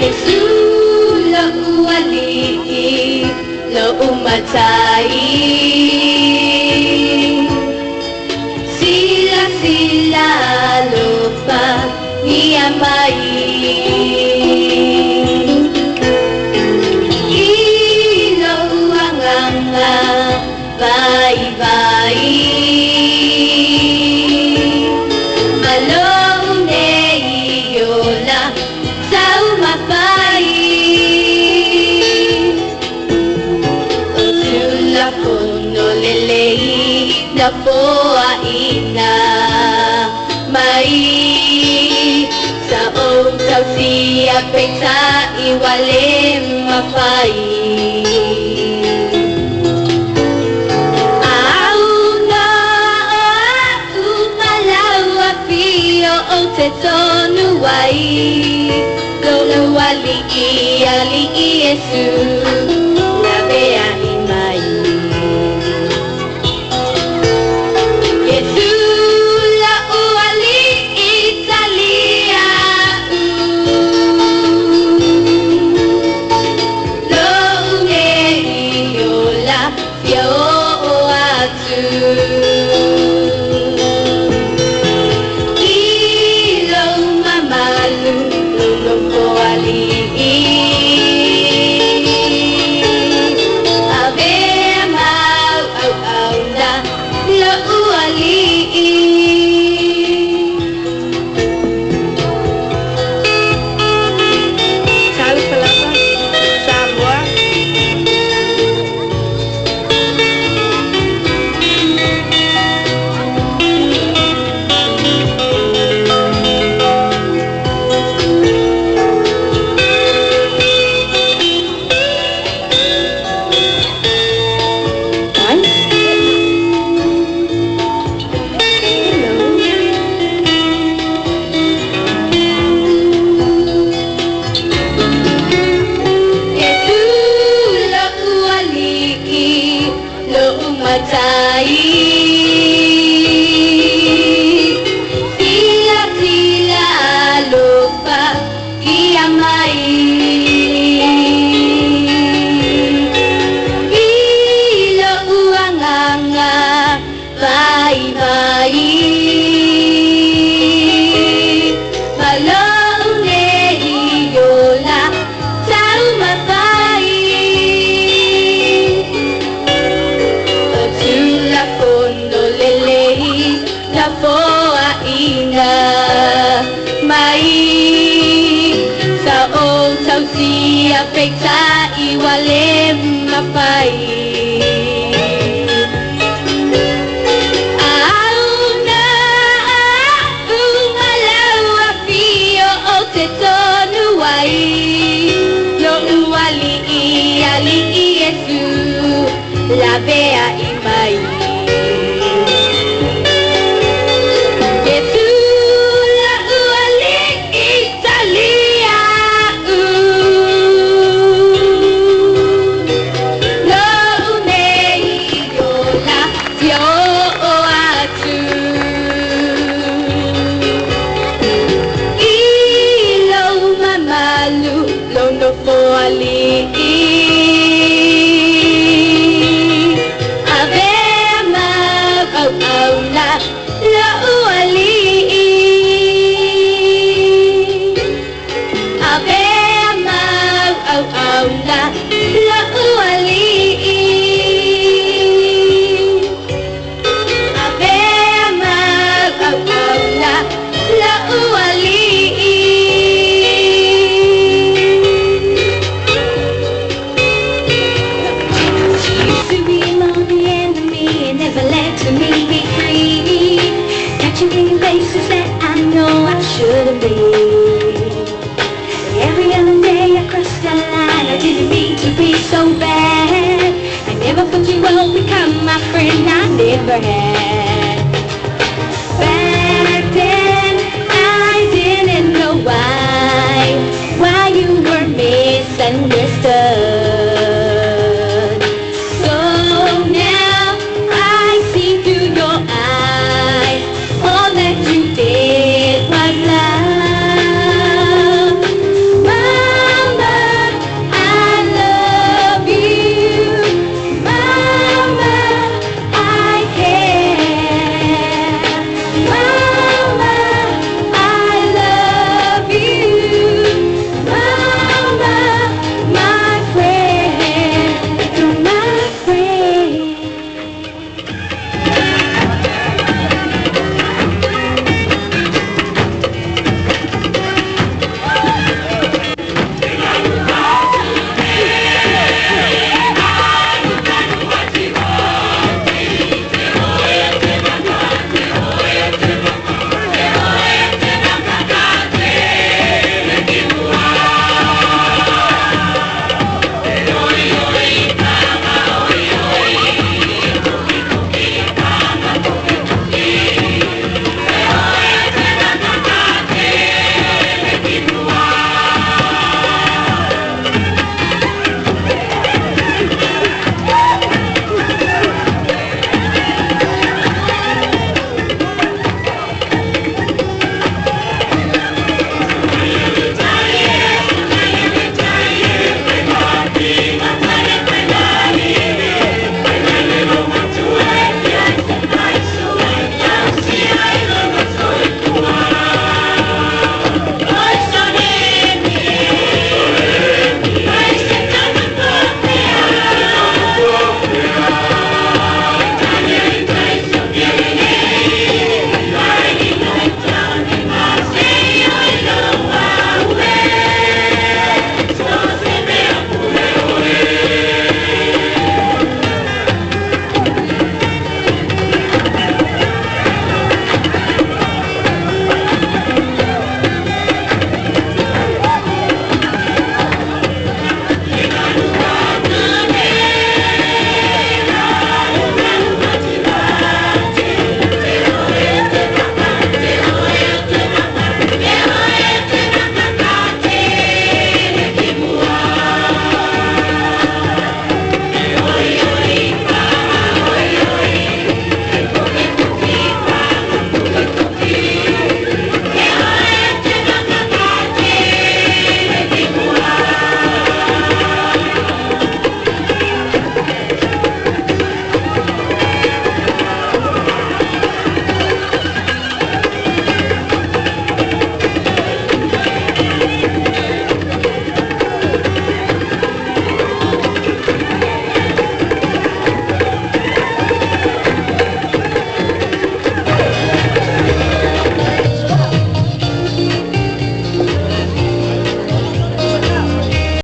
Yesu lo uwali'i lo umatay. Sila lupa niyamay. Ilo uanganga bye-bye. Malone iyola sa umapay. Sula kono lelei na po aina mai sa ong siya peta iwalim mapay. Tetonuai lo wali'i ali'i Yesu labea imai. Yesu la uali'i talia lo unei yola fia o atu. Sila lupa kiamai. Ilo uanganga bye-bye. Malone iyola sa umapay. La foa ina mai sa o tau siya pekta iwalem mapai. Auna umalaw apio o tetonuai lo uwali'i ali'i Yesu labea imai. Places that I know I shouldn't be. Every other day I crossed the line. I didn't mean to be so bad. I never thought you would become my friend. I never had. Back then I didn't know why you were misunderstood.